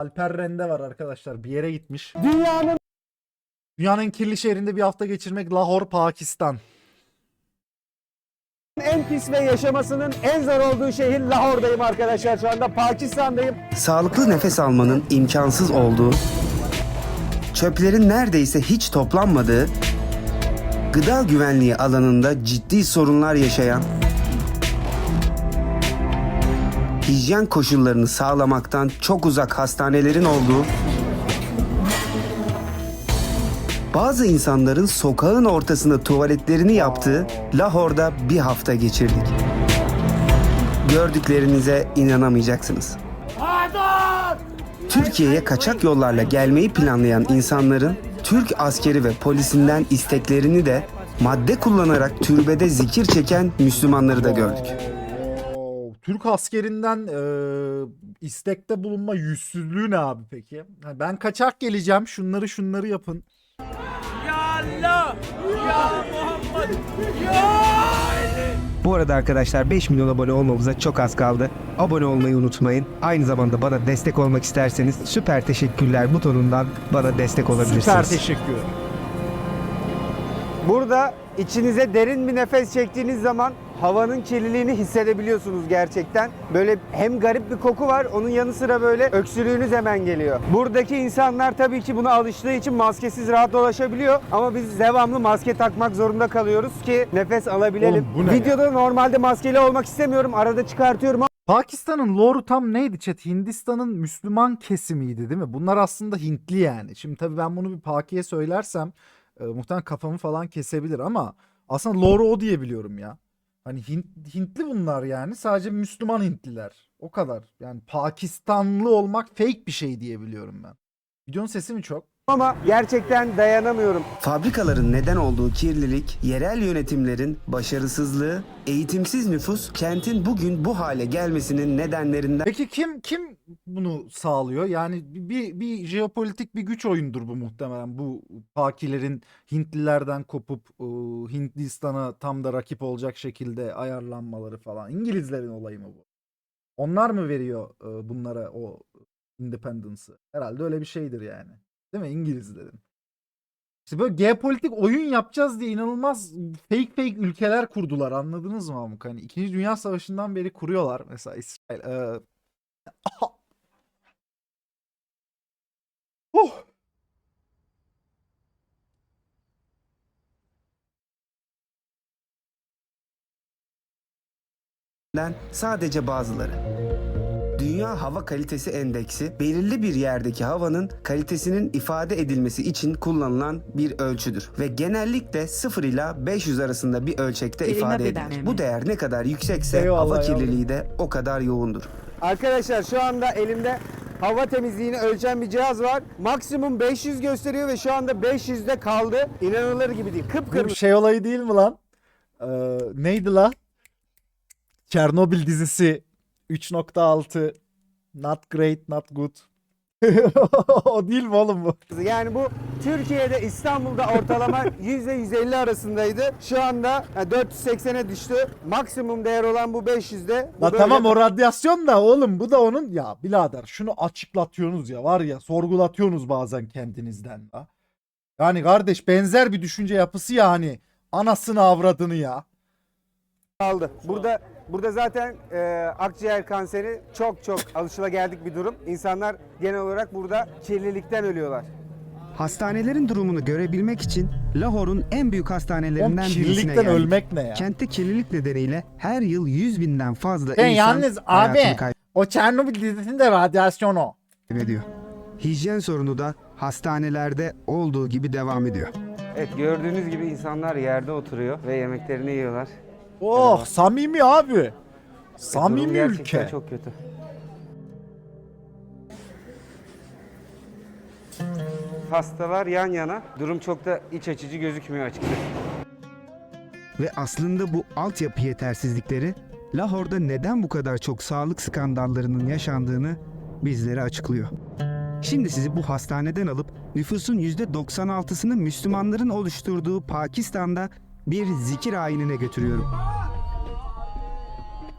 Alper Rende var arkadaşlar. Bir yere gitmiş. Dünyanın Dünyanın kirli şehrinde bir hafta geçirmek. Lahore, Pakistan. en pis ve yaşamasının en zor olduğu şehir Lahore'dayım arkadaşlar. Şu anda Pakistan'dayım. Sağlıklı nefes almanın imkansız olduğu, çöplerin neredeyse hiç toplanmadığı, gıda güvenliği alanında ciddi sorunlar yaşayan, hijyen koşullarını sağlamaktan çok uzak hastanelerin olduğu, bazı insanların sokağın ortasında tuvaletlerini yaptığı Lahore'da bir hafta geçirdik. Gördüklerinize inanamayacaksınız. Türkiye'ye kaçak yollarla gelmeyi planlayan insanların Türk askeri ve polisinden isteklerini de madde kullanarak türbede zikir çeken Müslümanları da gördük. Türk askerinden istekte bulunma yüzsüzlüğü ne abi peki? Ha, ben kaçak geleceğim. Şunları yapın. Ya Allah! Ya Muhammed! Ya Ali! Bu arada arkadaşlar 5 milyon abone olmamıza çok az kaldı. Abone olmayı unutmayın. Aynı zamanda bana destek olmak isterseniz süper teşekkürler butonundan bana destek olabilirsiniz. Süper teşekkür. Burada içinize derin bir nefes çektiğiniz zaman havanın kirliliğini hissedebiliyorsunuz gerçekten. Böyle hem garip bir koku var, onun yanı sıra böyle öksürüğünüz hemen geliyor. Buradaki insanlar tabii ki buna alıştığı için maskesiz rahat dolaşabiliyor. Ama biz devamlı maske takmak zorunda kalıyoruz ki nefes alabilelim. Oğlum, bu ne Videoda normalde maskeli olmak istemiyorum. Arada çıkartıyorum. Pakistan'ın lore'u tam neydi chat? Hindistan'ın Müslüman kesimiydi değil mi? Bunlar aslında Hintli yani. Şimdi tabii ben bunu bir Paki'ye söylersem muhtemelen kafamı falan kesebilir ama aslında lore'u o diye biliyorum ya. Hani Hintli bunlar yani. Sadece Müslüman Hintliler. O kadar. Yani Pakistanlı olmak fake bir şey diye biliyorum ben. Videonun sesi mi çok? Ama gerçekten dayanamıyorum. Fabrikaların neden olduğu kirlilik, yerel yönetimlerin başarısızlığı, eğitimsiz nüfus kentin bugün bu hale gelmesinin nedenlerinden Peki kim bunu sağlıyor? Yani bir jeopolitik bir güç oyundur bu muhtemelen. Bu Pakilerin Hintlilerden kopup Hindistan'a tam da rakip olacak şekilde ayarlanmaları falan. İngilizlerin olayı mı bu? Onlar mı veriyor bunlara o independence'ı? Herhalde öyle bir şeydir yani. Değil mi? İngilizlerin. İşte böyle geopolitik oyun yapacağız diye inanılmaz fake ülkeler kurdular. Anladınız mı amk? Hani İkinci Dünya Savaşı'ndan beri kuruyorlar. Mesela İsrail. Oh. sadece bazıları. Dünya Hava Kalitesi Endeksi, belirli bir yerdeki havanın kalitesinin ifade edilmesi için kullanılan bir ölçüdür ve genellikle 0 ila 500 arasında bir ölçekte ifade edilir. Bu değer ne kadar yüksekse Eyvallah hava yavrum. kirliliği de o kadar yoğundur. Arkadaşlar şu anda elimde hava temizliğini ölçen bir cihaz var. Maksimum 500 gösteriyor ve şu anda 500'de kaldı. İnanılır gibi değil. Bu Kıpkırmızı. şey olayı değil mi lan? Neydi la? Çernobil dizisi 3.6 Not great, not good. O değil mi oğlum bu? Yani bu Türkiye'de İstanbul'da ortalama %150 arasındaydı. Şu anda 480'e düştü. Maksimum değer olan bu 500'de. Bu La böyle- tamam o radyasyon da oğlum bu da onun ya birader şunu açıklatıyorsunuz ya var ya sorgulatıyorsunuz bazen kendinizden la. Yani kardeş benzer bir düşünce yapısı ya hani anasını avradını ya. kaldı. Burada zaten akciğer kanseri çok alışılageldik bir durum. İnsanlar genel olarak burada kirlilikten ölüyorlar. Hastanelerin durumunu görebilmek için Lahore'un en büyük Oğlum hastanelerinden birisine kirlilikten geldik. ölmek ne ya? Kentte kirlilik nedeniyle her yıl 100.000'den fazla Ben insan yalnız abi hayatını o Çernobil dizisinde radyasyon o. kaybediyor. Hijyen sorunu da hastanelerde olduğu gibi devam ediyor. Evet, gördüğünüz gibi insanlar yerde oturuyor ve yemeklerini yiyorlar. Oh samimi abi. Durum Samimi gerçekten ülke. çok kötü. Hastalar yan yana. Durum çok da iç açıcı gözükmüyor açıkçası. Ve aslında bu altyapı yetersizlikleri Lahore'da neden bu kadar çok sağlık skandallarının yaşandığını bizlere açıklıyor. Şimdi sizi bu hastaneden alıp nüfusun %96'sını Müslümanların oluşturduğu Pakistan'da bir zikir ayinine götürüyorum.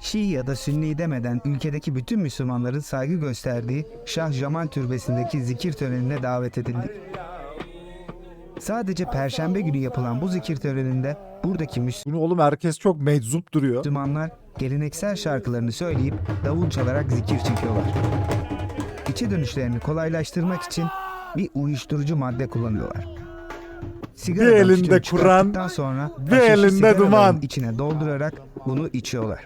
Şii ya da Sünni demeden ülkedeki bütün Müslümanların saygı gösterdiği Şah Jamal Türbesi'ndeki zikir törenine davet edildik. Sadece Perşembe günü yapılan bu zikir töreninde buradaki Bunu oğlum herkes çok meczup duruyor. Müslümanlar geleneksel şarkılarını söyleyip davul çalarak zikir çekiyorlar. İçe dönüşlerini kolaylaştırmak için bir uyuşturucu madde kullanıyorlar. Sigaradan elinde tütün Kur'an, çıkarttıktan sonra bir haşişi elinde sigaraların duman. içine doldurarak bunu içiyorlar.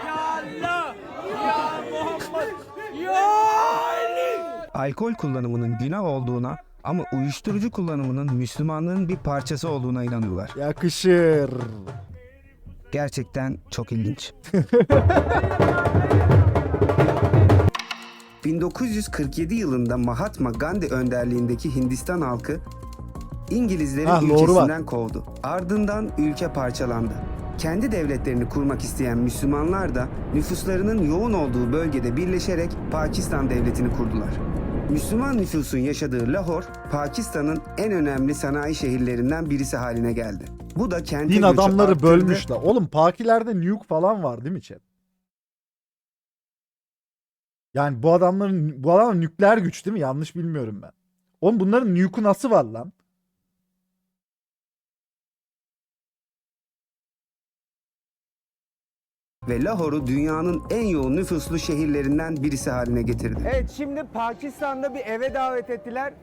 Ya Allah! Ya Muhammed! Ya Ali! Alkol kullanımının günah olduğuna ama uyuşturucu kullanımının Müslümanlığın bir parçası olduğuna inanıyorlar. Yakışır. Gerçekten çok ilginç. 1947 yılında Mahatma Gandhi önderliğindeki Hindistan halkı İngilizleri Ah, doğru ülkesinden kovdu. Ardından ülke parçalandı. Kendi devletlerini kurmak isteyen Müslümanlar da nüfuslarının yoğun olduğu bölgede birleşerek Pakistan devletini kurdular. Müslüman nüfusun yaşadığı Lahor, Pakistan'ın en önemli sanayi şehirlerinden birisi haline geldi. Bu da kente Din göçü adamları arttırdı. bölmüşler. Oğlum Pakilerde nuke falan var değil mi chat? Yani bu adamlar nükleer güç değil mi? Yanlış bilmiyorum ben. Oğlum bunların nuke'u nasıl var lan? Ve Lahor'u dünyanın en yoğun nüfuslu şehirlerinden birisi haline getirdi. Evet, şimdi Pakistan'da bir eve davet ettiler.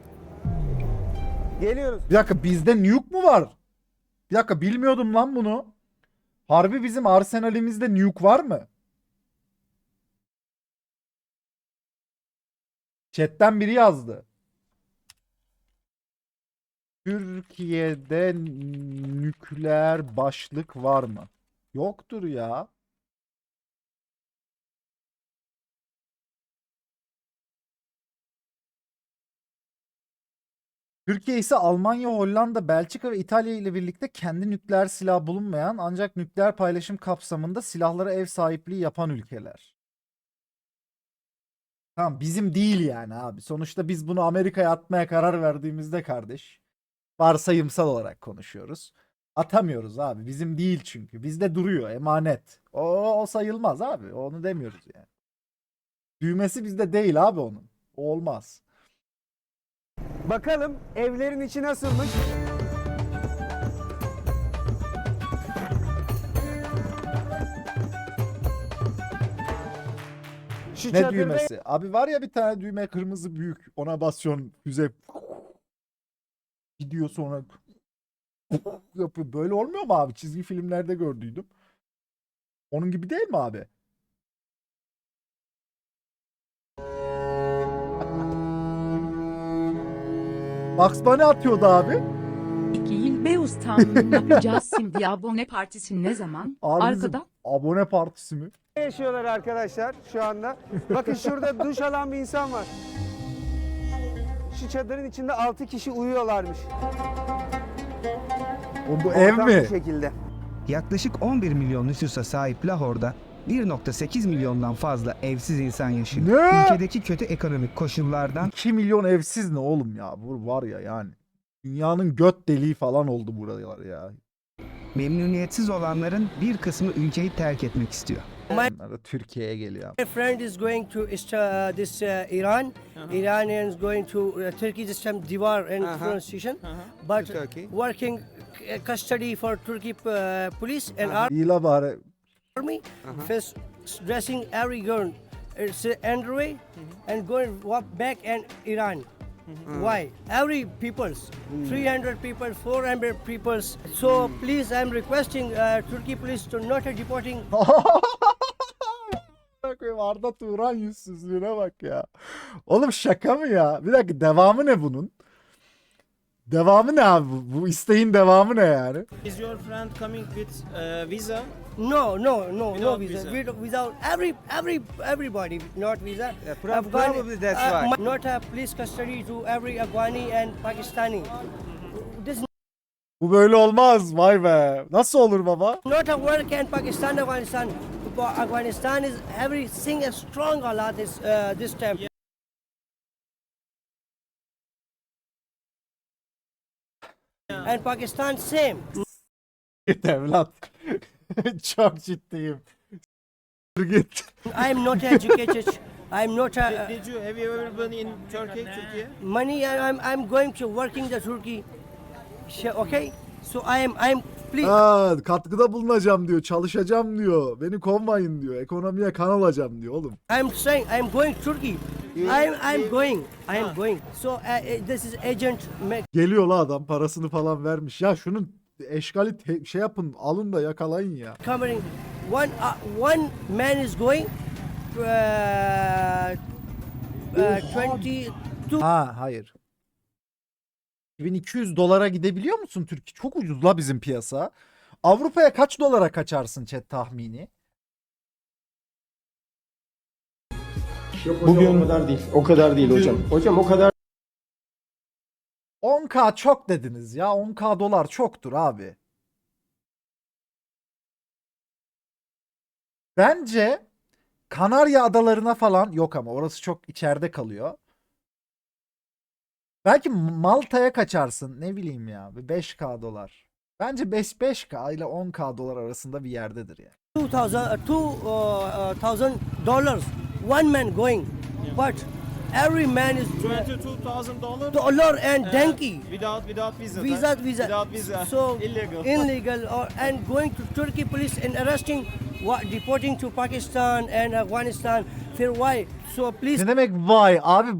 Geliyoruz. Bir dakika, bizde nuke mu var? Bir dakika, bilmiyordum lan bunu. Harbi bizim arsenalimizde nuke var mı? Chat'ten biri yazdı. Türkiye'de nükleer başlık var mı? Yoktur ya. Türkiye ise Almanya, Hollanda, Belçika ve İtalya ile birlikte kendi nükleer silah bulunmayan ancak nükleer paylaşım kapsamında silahlara ev sahipliği yapan ülkeler. Tamam, bizim değil yani abi. Sonuçta biz bunu Amerika'ya atmaya karar verdiğimizde kardeş, varsayımsal olarak konuşuyoruz. Atamıyoruz abi. Bizim değil çünkü. Bizde duruyor, emanet. O sayılmaz abi. Onu demiyoruz yani. Düğmesi bizde değil abi onun. O olmaz. Bakalım evlerin içi nasılmış? Şu Ne çadırda düğmesi? Abi var ya bir tane düğme, kırmızı büyük. Ona basıyorsun, füze gidiyor sonra yapıyor. Böyle olmuyor mu abi? Çizgi filmlerde gördüydüm. Onun gibi değil mi abi? Bugs Bunny atıyordu abi. İki Beus tam yapacağız şimdi abone partisi ne zaman? Abi bizim Arkada. abone partisi mi? yaşıyorlar arkadaşlar şu anda. Bakın şurada duş alan bir insan var. Şu çadırın içinde 6 kişi uyuyorlarmış. O bu ev Ortam mi? Bu şekilde. Yaklaşık 11 milyon nüfusa sahip Lahor'da 1.8 milyondan fazla evsiz insan yaşıyor. Ne? Ülkedeki kötü ekonomik koşullardan 2 milyon evsiz ne oğlum ya? Bu var ya yani. Dünyanın göt deliği falan oldu buralar ya. memnuniyetsiz olanların bir kısmı ülkeyi terk etmek istiyor. Bunlar da Türkiye'ye geliyor. My friend is going to this Iran. Iran is going to Turkey this time Divar and pronunciation, but working custody for Turkey police and İyi la bari. army. First dressing every girl. It's underway and going walk back and Iran. Why? Every peoples, 300 people, 400 peoples. So please, I'm requesting Turkey police to not deporting Bakayım Arda Turan yüzsüzlüğüne bak ya. Oğlum şaka mı ya? Bir dakika, devamı ne bunun? Devamı ne abi? Bu isteğin devamı ne yani? Is your friend coming with visa? No Without visa. visa. Without everybody, not visa. Probably that's why. Not a police custody to every Afghani and Pakistani. This Bu böyle olmaz. Vay be. Nasıl olur baba? not a work and Pakistan, Afghanistan. Afghanistan is everything is strong Allah this time. And Pakistan same. Git evlat. Çok ciddiyim. Git. I'm not educated. I'm not Did you have you ever been in Turkey? Turkey? money. I'm going to working the Turkey. Okay, so I'm please. Ha, katkıda bulunacağım diyor. Çalışacağım diyor. Beni kovmayın diyor. Ekonomiye kan olacağım diyor oğlum. I'm saying I'm going Turkey. I'm going. So this is agent. Geliyor la adam, parasını falan vermiş. Ya şunun eşkali şey yapın, alın da yakalayın ya. Covering one man is going 22. Ha hayır. 2200 dolara gidebiliyor musun Türkiye? Çok ucuz la bizim piyasa. Avrupa'ya kaç dolara kaçarsın chat tahmini? Bugün o kadar değil. O kadar değil hocam. Hocam o kadar 10k çok dediniz ya. 10k dolar çoktur abi. Bence Kanarya Adalarına falan yok ama orası çok içeride kalıyor. Belki Malta'ya kaçarsın. Ne bileyim ya. 5k dolar. Bence 5k ile 10k dolar arasında bir yerdedir ya. $2,000 one man going, but every man is $22,000 dollar and donkey. without visa. Visa. Without visa. So illegal. and going to Turkey police and arresting, deporting to Pakistan and Afghanistan. For why? So please. Ne demek vay abi?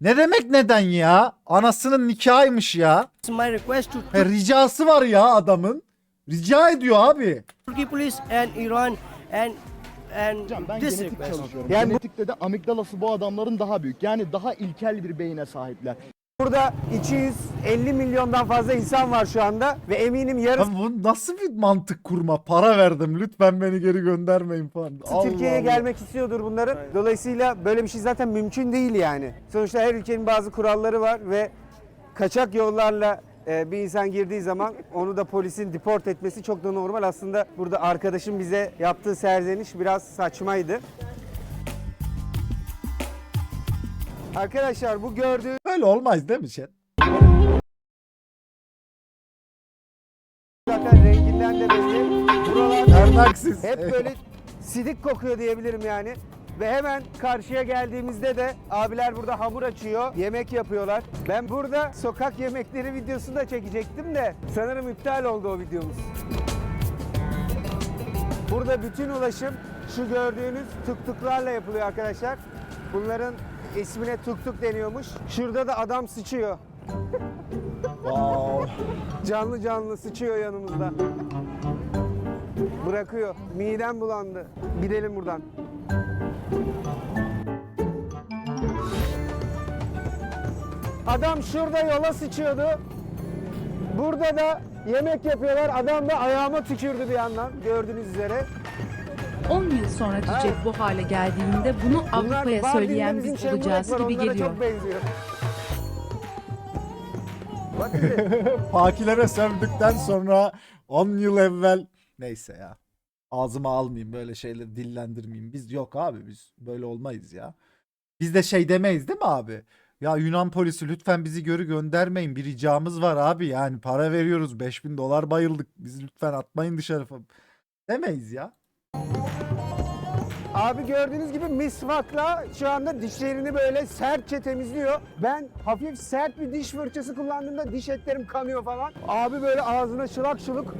Ne demek neden ya? Anasının nikahıymış ya. My request to Ricası var ya adamın. Rica ediyor abi. Turkey police and Iran and hocam ben this genetik request. çalışıyorum. Yani Genetikte de amigdalası bu adamların daha büyük. Yani daha ilkel bir beyine sahipler. Burada 250 milyondan fazla insan var şu anda ve eminim yarısı Abi bu nasıl bir mantık kurma? Para verdim, lütfen beni geri göndermeyin falan. Türkiye'ye Allah Allah. gelmek istiyordur bunların. Dolayısıyla böyle bir şey zaten mümkün değil yani. Sonuçta her ülkenin bazı kuralları var ve kaçak yollarla bir insan girdiği zaman onu da polisin deport etmesi çok da normal. Aslında burada arkadaşım bize yaptığı serzeniş biraz saçmaydı. Arkadaşlar bu gördüğünüz Böyle olmaz değil mi chat? zaten renginden de belli. Buralar Ternaksiz. hep böyle sidik kokuyor diyebilirim yani. Ve hemen karşıya geldiğimizde de abiler burada hamur açıyor, yemek yapıyorlar. Ben burada sokak yemekleri videosu da çekecektim de sanırım iptal oldu o videomuz. Burada bütün ulaşım şu gördüğünüz tuk-tuklarla yapılıyor arkadaşlar. Bunların ismine tuk-tuk deniyormuş. Şurada da adam sıçıyor. Wow. Canlı canlı sıçıyor yanımızda. Bırakıyor. Midem bulandı. Gidelim buradan. Adam şurada yola sıçıyordu. Burada da yemek yapıyorlar. Adam da ayağıma tükürdü bir yandan gördüğünüz üzere. 10 yıl sonra Cicek bu hale geldiğinde bunu Avrupa'ya Mardin'de söyleyen bizim biz Şengurak olacağız var, gibi onlara geliyor. çok benziyor. Bak bize. Fakilere sövdükten sonra 10 yıl evvel neyse ya. Ağzıma almayayım, böyle şeyleri dillendirmeyeyim. Biz yok abi, biz böyle olmayız ya. Biz de şey demeyiz değil mi abi? Ya Yunan polisi lütfen bizi göndermeyin. Bir ricamız var abi, yani para veriyoruz, 5000 dolar bayıldık. Bizi lütfen atmayın dışarı falan. Demeyiz ya. Abi gördüğünüz gibi misvakla şu anda dişlerini böyle sertçe temizliyor. Ben hafif sert bir diş fırçası kullandığımda diş etlerim kanıyor falan. Abi böyle ağzına şılak şuluk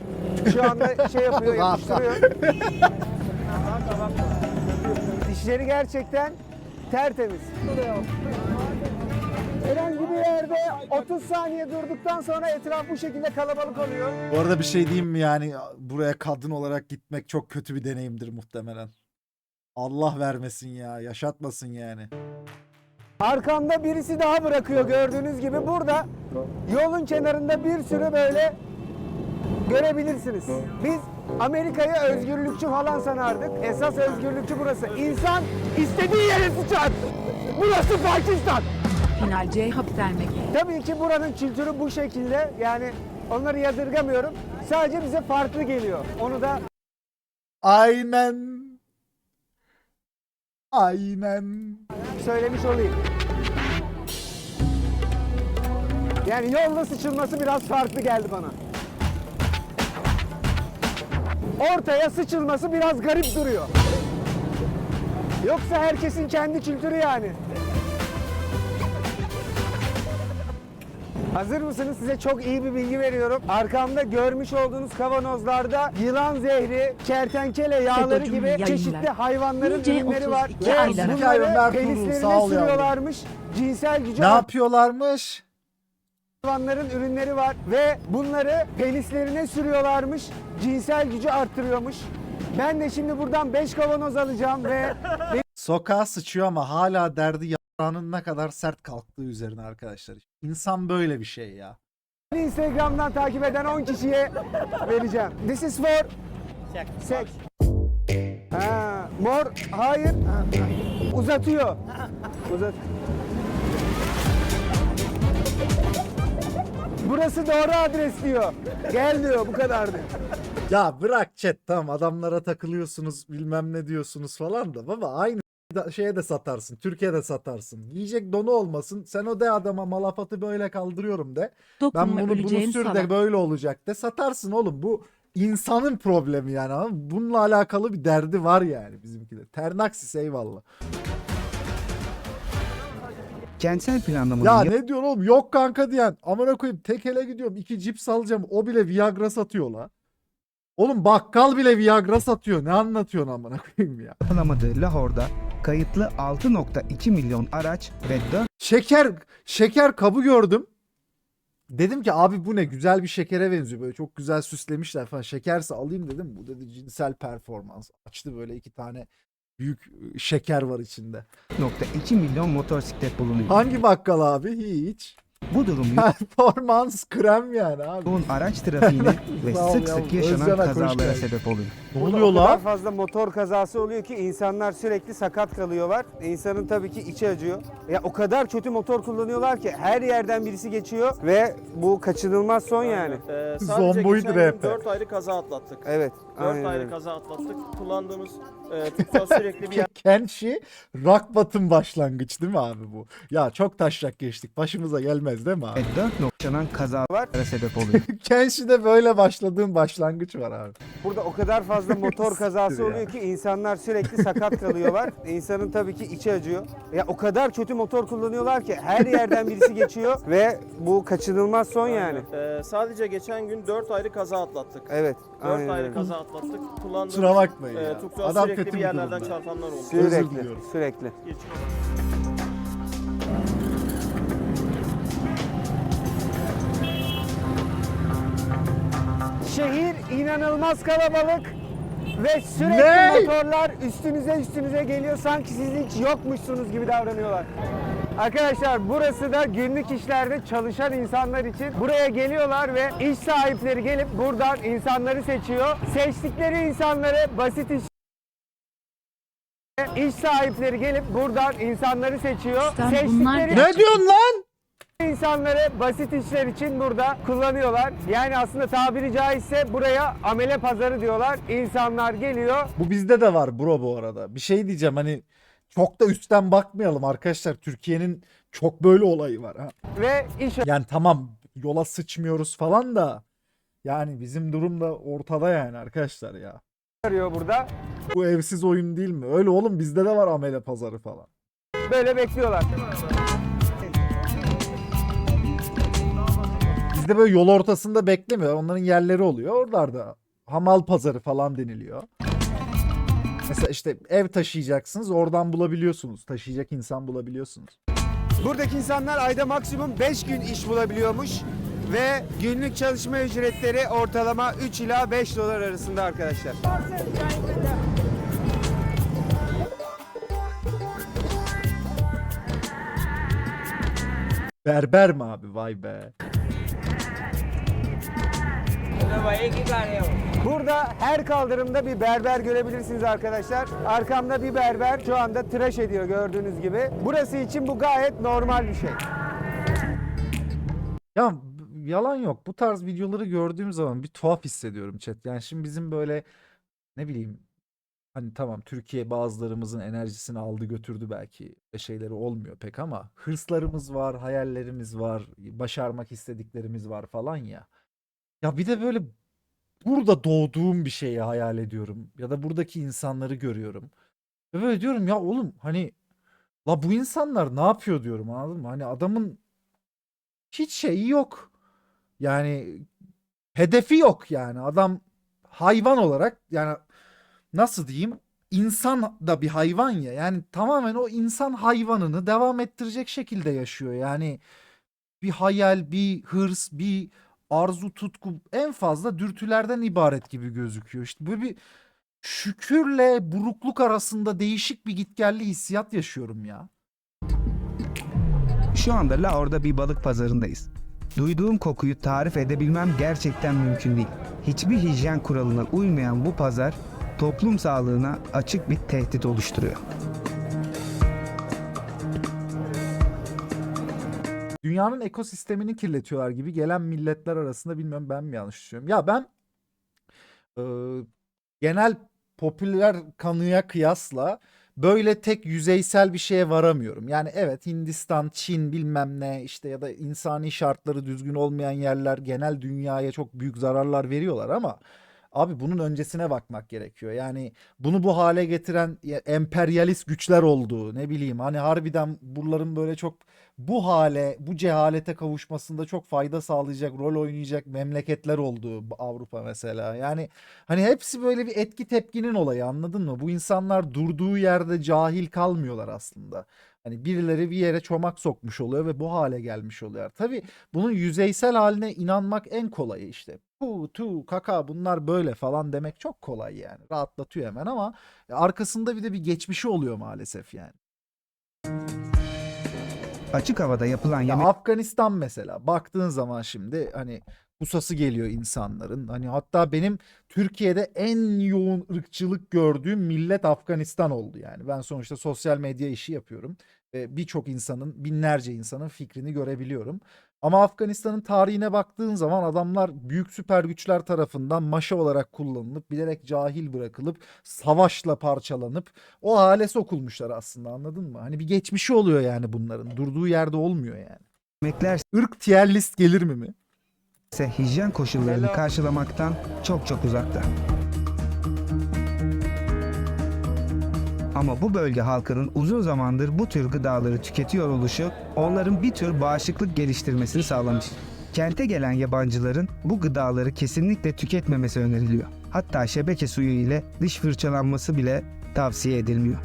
şu anda şey yapıyor, yapıştırıyor. Dişleri gerçekten tertemiz. Herhangi bir yerde 30 saniye durduktan sonra etraf bu şekilde kalabalık oluyor. Bu arada bir şey diyeyim mi, yani buraya kadın olarak gitmek çok kötü bir deneyimdir muhtemelen. Allah vermesin ya, yaşatmasın yani. Arkamda birisi daha bırakıyor gördüğünüz gibi. Burada yolun kenarında bir sürü böyle görebilirsiniz. Biz Amerika'yı özgürlükçü falan sanardık. Esas özgürlükçü burası. İnsan istediği yere sıçar. Burası Pakistan. Final C Haptermek. Tabii ki buranın kültürü bu şekilde. Yani onları yadırgamıyorum. Sadece bize farklı geliyor. Onu da Aynen. Aynen. söylemiş olayım. Yani yolda sıçılması biraz farklı geldi bana. ortaya sıçılması biraz garip duruyor. Yoksa herkesin kendi kültürü yani. Hazır mısınız? Size çok iyi bir bilgi veriyorum. Arkamda görmüş olduğunuz kavanozlarda yılan zehri, kertenkele yağları FETÖ'cü gibi yayınlar. çeşitli hayvanların ürünleri var. 32 Ve aylar. Hayvan bunları Ertuğrul, penislerine sağ ol yavrum. sürüyorlarmış. Cinsel gücü Ne yapıyorlarmış? hayvanların ürünleri var ve bunları penislerine sürüyorlarmış. Cinsel gücü arttırıyormuş. Ben de şimdi buradan 5 kavanoz alacağım ve Sokağa sıçıyor ama hala derdi yaprağının ne kadar sert kalktığı üzerine arkadaşlar. İnsan böyle bir şey ya. beni Instagram'dan takip eden 10 kişiye vereceğim. This is for sex. Ha, mor, hayır. Ha, uzatıyor. Uzat. Burası doğru adres diyor. Gel diyor, bu kadardı. Ya bırak chat, tamam, adamlara takılıyorsunuz bilmem ne diyorsunuz falan da baba, aynı şeye de satarsın. Türkiye'de satarsın. Yiyecek donu olmasın. Sen o de adama malafatı böyle kaldırıyorum de. Ben Dokunma bunu öleceğin sür sana. de böyle olacak de, satarsın oğlum. Bu insanın problemi yani. Ama bununla alakalı bir derdi var yani bizimki de. Ternaksis, eyvallah. Kentsel planlamanın Ya ne diyorsun oğlum? Yok kanka diyen. Amına koyayım, tekele gidiyorum 2 cips alacağım. O bile Viagra satıyor la. Oğlum bakkal bile Viagra satıyor. Ne anlatıyorsun amına koyayım ya? yapılamadığı Lahor'da kayıtlı 6.2 milyon araç ve 4 Şeker kabı gördüm. Dedim ki abi bu ne, güzel bir şekere benziyor, böyle çok güzel süslemişler falan. Şekerse alayım dedim. Bu dedi cinsel performans. Açtı, böyle 2 tane büyük şeker var içinde. 4.2 milyon motosiklet bulunuyor. Hangi bakkal abi? Hiç. Bu durum Performans krem yani abi. yoğun araç trafiğine ve Sağ ol sık yavrum. sık yaşanan Özcan Ak, hoş kazalara geldin. sebep oluyor. Ne Burada oluyor o kadar lan? fazla motor kazası oluyor ki insanlar sürekli sakat kalıyorlar. İnsanın tabii ki içi acıyor. Ya o kadar kötü motor kullanıyorlar ki her yerden birisi geçiyor ve bu kaçınılmaz son yani. Sadece Zomboid geçen gün rap. 4 ayrı kaza atlattık. Evet. 4 aynen ayrı öyle. kaza atlattık. Kullandığımız tutsal sürekli bir Kenshi rock bottom başlangıç değil mi abi bu? Ya çok taşrak geçtik. Başımıza gelmez değil mi abi? Ve 4 yaşanan kazalara sebep oluyor. Kenshi'de böyle başladığım başlangıç var abi. Burada o kadar fazla motor kazası Siktir ya. oluyor ki insanlar sürekli sakat kalıyorlar. İnsanın tabii ki içi acıyor. Ya o kadar kötü motor kullanıyorlar ki her yerden birisi geçiyor ve bu kaçınılmaz son yani. Sadece geçen gün 4 ayrı kaza atlattık. Evet. 4 aynen ayrı öyle. kaza atlattık. Kullandığımız Kusura bakmayın ya. tutsal Adam sürekli kötü bir bir yerlerden durumda. çarpanlar oldu. Özür Sürekli, diliyorum. sürekli. Geçiyor. Şehir inanılmaz kalabalık ve sürekli Ne? motorlar üstünüze geliyor. Sanki siz hiç yokmuşsunuz gibi davranıyorlar. Arkadaşlar burası da günlük işlerde çalışan insanlar için. Buraya geliyorlar ve iş sahipleri gelip buradan insanları seçiyor. Seçtikleri insanları basit iş sahipleri gelip buradan insanları seçiyor. Sen bunlar Seçtikleri Ne diyorsun lan? insanları basit işler için burada kullanıyorlar. Yani aslında tabiri caizse buraya amele pazarı diyorlar. İnsanlar geliyor. Bu bizde de var bro bu arada. Bir şey diyeceğim, hani çok da üstten bakmayalım arkadaşlar. Türkiye'nin çok böyle olayı var ha. Ve iş Yani tamam, yola sıçmıyoruz falan da yani bizim durum da ortada yani arkadaşlar ya. arıyor burada. Bu evsiz oyun değil mi? Öyle oğlum, bizde de var amele pazarı falan. Böyle bekliyorlar. Bizde böyle yol ortasında beklemiyor. Onların yerleri oluyor. Oralarda hamal pazarı falan deniliyor. Mesela işte ev taşıyacaksınız, oradan bulabiliyorsunuz. Taşıyacak insan bulabiliyorsunuz. Buradaki insanlar ayda maksimum 5 gün iş bulabiliyormuş. Ve günlük çalışma ücretleri ortalama 3 ila 5 dolar arasında arkadaşlar. Berber mi abi? Vay be. Burada her kaldırımda bir berber görebilirsiniz arkadaşlar. Arkamda bir berber şu anda tıraş ediyor gördüğünüz gibi. Burası için bu gayet normal bir şey. Ya yalan yok. Bu tarz videoları gördüğüm zaman bir tuhaf hissediyorum chat. Yani şimdi bizim böyle, ne bileyim, hani tamam, Türkiye bazılarımızın enerjisini aldı götürdü belki. Şeyleri olmuyor pek ama hırslarımız var, hayallerimiz var, başarmak istediklerimiz var falan ya. Ya bir de böyle burada doğduğum bir şeyi hayal ediyorum. Ya da buradaki insanları görüyorum. Ve böyle diyorum ya oğlum hani la bu insanlar ne yapıyor diyorum, anladın mı? Hani adamın hiç şeyi yok. Yani hedefi yok yani. Adam hayvan olarak, yani nasıl diyeyim? İnsan da bir hayvan ya. Yani tamamen o insan hayvanını devam ettirecek şekilde yaşıyor. Yani bir hayal, bir hırs, bir arzu, tutku en fazla dürtülerden ibaret gibi gözüküyor. İşte böyle bir şükürle burukluk arasında değişik bir gitgelli hissiyat yaşıyorum ya. Şu anda Lahor'da bir balık pazarındayız. Duyduğum kokuyu tarif edebilmem gerçekten mümkün değil. Hiçbir hijyen kuralına uymayan bu pazar toplum sağlığına açık bir tehdit oluşturuyor. Dünyanın ekosistemini kirletiyorlar gibi gelen milletler arasında, bilmiyorum ben mi yanlış düşünüyorum. Ya ben e, genel popüler kanıya kıyasla böyle tek yüzeysel bir şeye varamıyorum. Yani evet, Hindistan, Çin bilmem ne işte, ya da insani şartları düzgün olmayan yerler genel dünyaya çok büyük zararlar veriyorlar ama abi bunun öncesine bakmak gerekiyor. Yani bunu bu hale getiren emperyalist güçler olduğu, ne bileyim hani harbiden buraların böyle çok bu hale, bu cehalete kavuşmasında çok fayda sağlayacak, rol oynayacak memleketler olduğu, Avrupa mesela. Yani hani hepsi böyle bir etki tepkinin olayı, anladın mı? Bu insanlar durduğu yerde cahil kalmıyorlar aslında. Hani birileri bir yere çomak sokmuş oluyor ve bu hale gelmiş oluyor. Tabii bunun yüzeysel haline inanmak en kolayı işte. Tu kaka bunlar böyle falan demek çok kolay yani. Rahatlatıyor hemen ama arkasında bir de bir geçmişi oluyor maalesef yani. Açık havada yapılan Ya Afganistan mesela baktığın zaman şimdi hani pusası geliyor insanların. Hani hatta benim Türkiye'de en yoğun ırkçılık gördüğüm millet Afganistan oldu yani. Ben sonuçta sosyal medya işi yapıyorum ve birçok insanın, binlerce insanın fikrini görebiliyorum. Ama Afganistan'ın tarihine baktığın zaman adamlar büyük süper güçler tarafından maşa olarak kullanılıp, bilerek cahil bırakılıp, savaşla parçalanıp o hale sokulmuşlar aslında, anladın mı? Hani bir geçmişi oluyor yani bunların. Durduğu yerde olmuyor yani. yemekler Irk tier list gelir mi? ise hijyen koşullarını karşılamaktan çok uzakta. Ama bu bölge halkının uzun zamandır bu tür gıdaları tüketiyor oluşu onların bir tür bağışıklık geliştirmesini sağlamış. Kente gelen yabancıların bu gıdaları kesinlikle tüketmemesi öneriliyor. Hatta şebeke suyu ile diş fırçalanması bile tavsiye edilmiyor.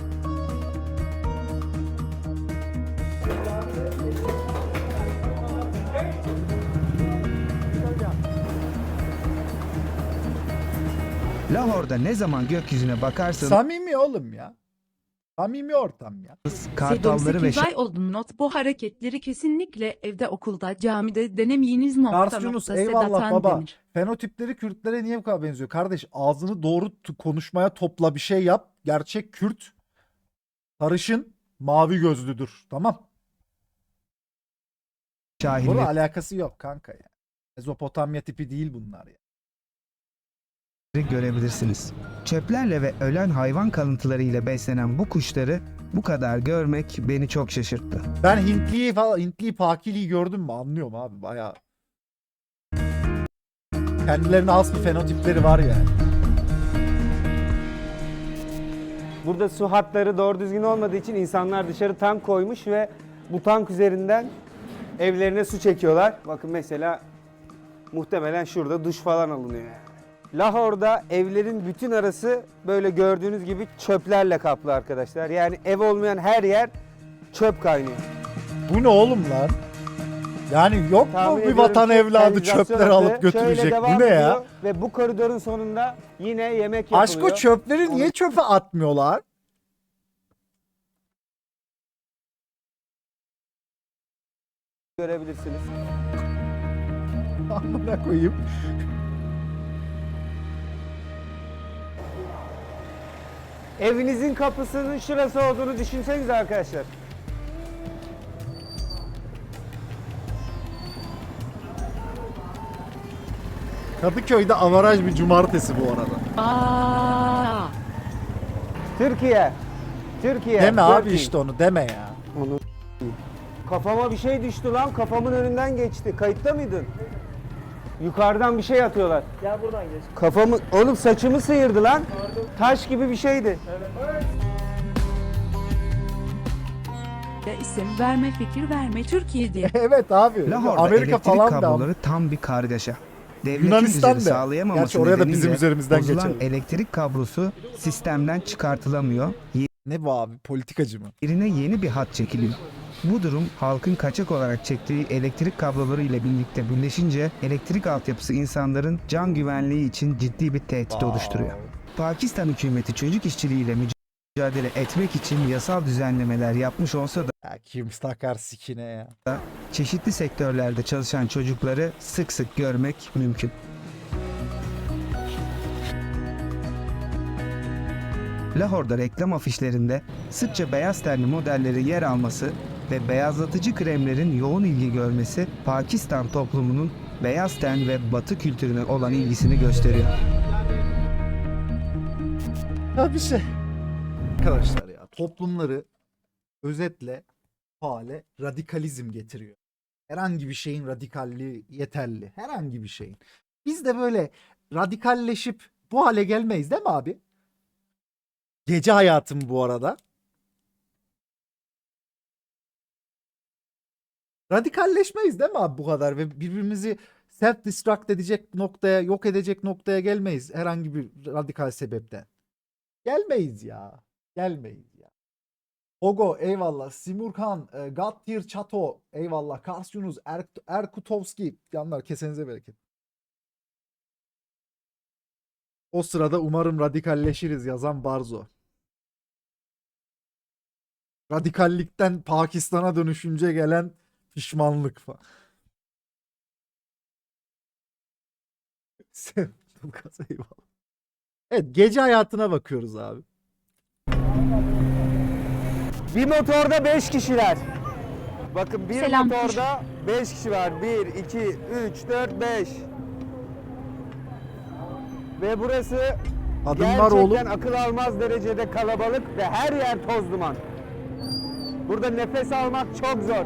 Lahor'da ne zaman gökyüzüne bakarsanız Samimi oğlum ya. Samimi ortam ya. kartalları ve 8 ay oldu. Not bu hareketleri kesinlikle evde, okulda, camide denemeyiniz. Kars Yunus Sedat eyvallah baba. Andemir. Fenotipleri Kürtlere niye bu kadar benziyor? Kardeş ağzını doğru konuşmaya topla, bir şey yap. Gerçek Kürt sarışın mavi gözlüdür. Tamam. Bunun şahinleri alakası yok kanka ya. Mezopotamya tipi değil bunlar ya. görebilirsiniz. Çöplerle ve ölen hayvan kalıntıları ile beslenen bu kuşları bu kadar görmek beni çok şaşırttı. Ben Hintliyi Pakili'yi gördüm mü anlıyorum abi bayağı. Kendilerine has bir fenotipleri var yani. Burada su hatları doğru düzgün olmadığı için insanlar dışarı tank koymuş ve bu tank üzerinden evlerine su çekiyorlar. Bakın mesela muhtemelen şurada duş falan alınıyor yani. Lahor'da evlerin bütün arası böyle gördüğünüz gibi çöplerle kaplı arkadaşlar. Yani ev olmayan her yer çöp kaynıyor. Bu ne oğlum lan? Yani yok mu Tahmin bir ediyorum vatan ki evladı kanalizasyon çöpleri hattı alıp götürecek? şöyle Bu devam ne ya? ediyor ve bu koridorun sonunda yine yemek yapılıyor. Aşko çöpleri niye çöpe atmıyorlar? Görebilirsiniz. Amına koyayım. Evinizin kapısının şurası olduğunu düşünsenize arkadaşlar. Kadıköy'de avaraj bir cumartesi bu arada. Aa, Türkiye. Deme abi Türkiye. işte onu deme ya. Kafama bir şey düştü lan. Kafamın önünden geçti. Kayıtta mıydın? Yukarıdan bir şey atıyorlar. Gel buradan geç. Kafamı, oğlum saçımı sıyırdı lan. Taş gibi bir şeydi. İsim verme, fikir verme Türkiye'de. Evet abi. Lahor'da Amerika elektrik falan da. kabloları tam bir kargaşa. Devletin Yunanistan üzeri da. sağlayamaması Gerçi oraya da bizim nedeniyle üzerimizden bozulan geçelim. elektrik kablosu sistemden çıkartılamıyor. Ne bu abi? Politikacı mı? Yerine yeni bir hat çekiliyor. Bu durum halkın kaçak olarak çektiği elektrik kabloları ile birlikte birleşince elektrik altyapısı insanların can güvenliği için ciddi bir tehdit oluşturuyor. Pakistan hükümeti çocuk işçiliğiyle mücadele etmek için yasal düzenlemeler yapmış olsa da Ya kim takar sikine ya. çeşitli sektörlerde çalışan çocukları sık sık görmek mümkün. Lahor'da reklam afişlerinde sıkça beyaz tenli modelleri yer alması ve beyazlatıcı kremlerin yoğun ilgi görmesi Pakistan toplumunun beyaz ten ve batı kültürüne olan ilgisini gösteriyor. Ya bir şey. Arkadaşlar ya toplumları özetle bu hale radikalizm getiriyor. Herhangi bir şeyin radikalliği yeterli. Herhangi bir şeyin. Biz de böyle radikalleşip bu hale gelmeyiz değil mi abi? Gece hayatım bu arada. Radikalleşmeyiz değil mi abi bu kadar ve birbirimizi self-destruct edecek noktaya, yok edecek noktaya gelmeyiz herhangi bir radikal sebepten. Gelmeyiz ya. Gelmeyiz ya. Ogo eyvallah. Simurkan, Gattir Çato eyvallah. Kars Yunus, Erkutovski. Yanlar kesenize bereket. O sırada umarım radikalleşiriz yazan Barzo. Radikallikten Pakistan'a dönüşünce gelen pişmanlık falan. Tulkas eyvallah. Evet gece hayatına bakıyoruz abi. Bir motorda 5 kişiler. Bakın bir Selam. motorda 5 kişi var. 1, 2, 3, 4, 5. Ve burası Adımlar gerçekten oğlum. akıl almaz derecede kalabalık ve her yer toz duman. Burada nefes almak çok zor.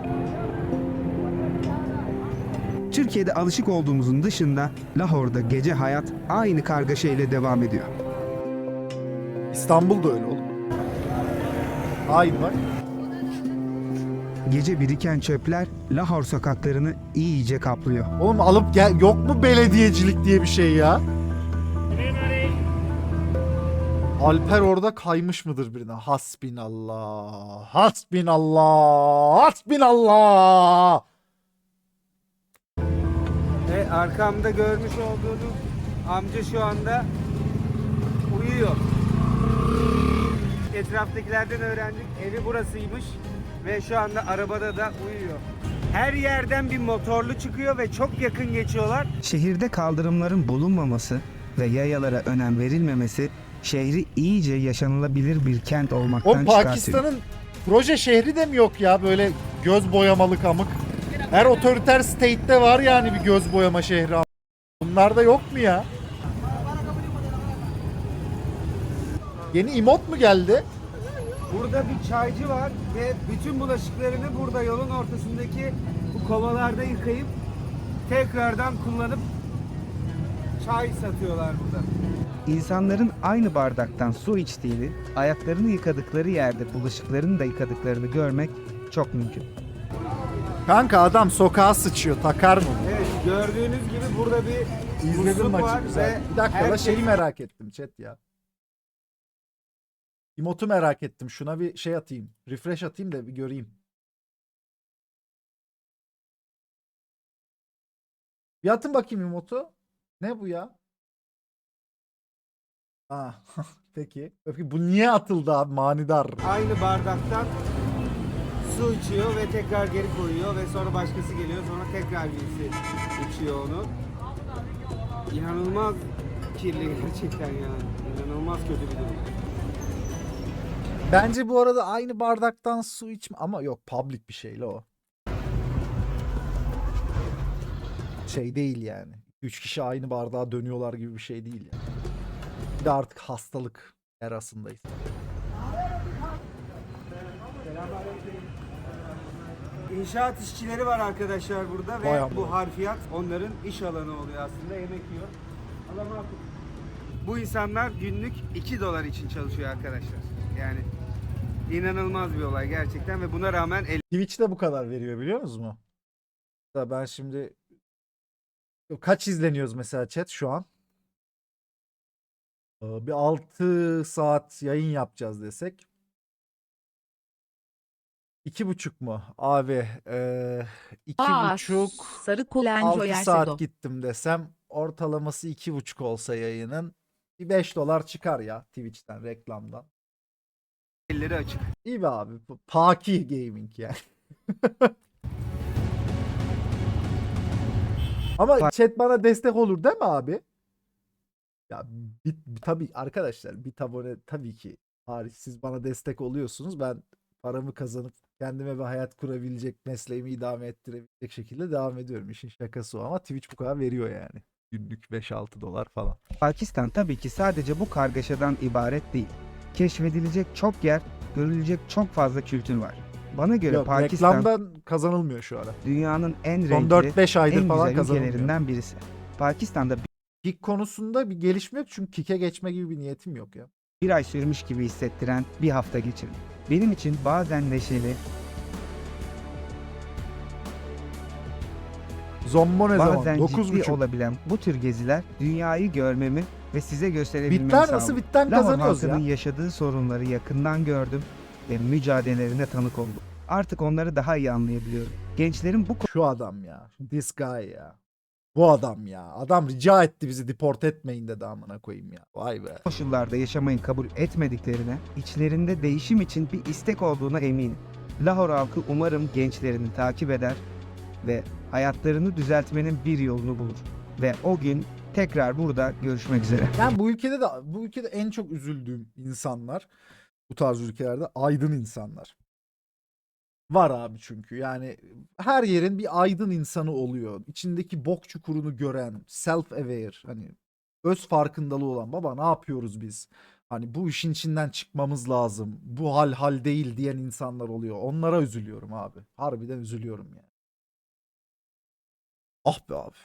Türkiye'de alışık olduğumuzun dışında Lahor'da gece hayat aynı kargaşa ile devam ediyor. İstanbul da öyle oğlum. Hain var. Gece biriken çöpler Lahor sokaklarını iyice kaplıyor. Oğlum alıp gel, yok mu belediyecilik diye bir şey ya? Alper orada kaymış mıdır birine? Hasbinallah. Hasbinallah. Hasbinallah. Ve arkamda görmüş olduğunuz amca şu anda uyuyor. Etraftakilerden öğrendik. Evi burasıymış ve şu anda arabada da uyuyor. Her yerden bir motorlu çıkıyor ve çok yakın geçiyorlar. Şehirde kaldırımların bulunmaması ve yayalara önem verilmemesi şehri iyice yaşanılabilir bir kent olmaktan O çıkartıyor. Pakistan'ın proje şehri de mi yok ya böyle göz boyamalı kamık? Her otoriter state'te var yani bir göz boyama şehri. Bunlarda yok mu ya? Yeni emot mu geldi? Burada bir çaycı var ve bütün bulaşıklarını burada yolun ortasındaki bu kovalarda yıkayıp tekrardan kullanıp çay satıyorlar burada. İnsanların aynı bardaktan su içtiğini, ayaklarını yıkadıkları yerde bulaşıklarını da yıkadıklarını görmek çok mümkün. Kanka adam sokağa sıçıyor takar mı? Evet, gördüğünüz gibi burada bir İzledim musluk var maçı güzel. ve Bir dakika la herkes- şeyi merak ettim chat ya. Emote'u merak ettim. Şuna bir şey atayım. Refresh atayım da bir göreyim. Bir atın bakayım emote'u. Ne bu ya? Aa, peki. Peki bu niye atıldı abi? Manidar. aynı bardaktan su içiyor ve tekrar geri koyuyor ve sonra başkası geliyor sonra tekrar birisi içiyor onu. İnanılmaz kirli gerçekten yani. İnanılmaz kötü bir durum. Bence bu arada aynı bardaktan su içme ama yok public bir şey la o. Şey değil yani. 3 kişi aynı bardağa dönüyorlar gibi bir şey değil yani. Bir de artık hastalık erasındayız. İnşaat işçileri var arkadaşlar burada Vay ve amına. bu harfiyat onların iş alanı oluyor aslında, yemek yiyor. Allah muhakkak. Bu insanlar günlük $2 için çalışıyor arkadaşlar. Yani inanılmaz bir olay gerçekten ve buna rağmen Twitch'te bu kadar veriyor biliyor musunuz? Da ben şimdi kaç izleniyoruz mesela chat şu an? Bir 6 saat yayın yapacağız desek. 2,5 mu? Abi 2,5 Sarı kolenco 6 yerse saat do. gittim desem ortalaması 2,5 olsa yayının bir $5 çıkar ya Twitch'ten reklamdan. elleri açık. İyi be abi. Paki gaming yani. Ama chat bana destek olur değil mi abi? Ya tabii arkadaşlar bir abone tabii ki hariç siz bana destek oluyorsunuz. Ben paramı kazanıp kendime bir hayat kurabilecek, mesleğimi idame ettirebilecek şekilde devam ediyorum. İşin şakası o ama Twitch bu kadar veriyor yani. Günlük $5-6 falan. Pakistan tabii ki sadece bu kargaşadan ibaret değil. Keşfedilecek çok yer, görülecek çok fazla kültür var. Bana göre Yok, Pakistan reklamdan kazanılmıyor şu ara. dünyanın en Son renkli, 4-5 aydır en falan güzel kazanılmıyor. ülkelerinden birisi. Pakistan'da Kick konusunda bir gelişme yok çünkü kick'e geçme gibi bir niyetim yok ya. bir ay sürmüş gibi hissettiren bir hafta geçirdim. Benim için bazen neşeli, Zombo ne zaman? bazen ciddi 9,5. olabilen bu tür geziler dünyayı görmemi ve size gösterebilmemi Bitler sağladı. nasıl bitten Lahor kazanıyoruz halkının ya. yaşadığı sorunları yakından gördüm ve mücadelelerine tanık oldum. Artık onları daha iyi anlayabiliyorum. Gençlerin bu Şu adam ya. This guy ya. Bu adam ya. Adam rica etti bizi deport etmeyin dedi amına koyayım ya. Vay be. koşullarda yaşamayı kabul etmediklerine, içlerinde değişim için bir istek olduğuna eminim. Lahor halkı umarım gençlerini takip eder ve hayatlarını düzeltmenin bir yolunu bulur. Ve o gün tekrar burada görüşmek üzere. Ben bu ülkede en çok üzüldüğüm insanlar bu tarz ülkelerde aydın insanlar. Var abi çünkü yani her yerin bir aydın insanı oluyor. İçindeki bok çukurunu gören, self aware hani öz farkındalığı olan baba ne yapıyoruz biz? Hani bu işin içinden çıkmamız lazım. Bu hal değil diyen insanlar oluyor. Onlara üzülüyorum abi. Harbiden üzülüyorum yani. Ah be abi.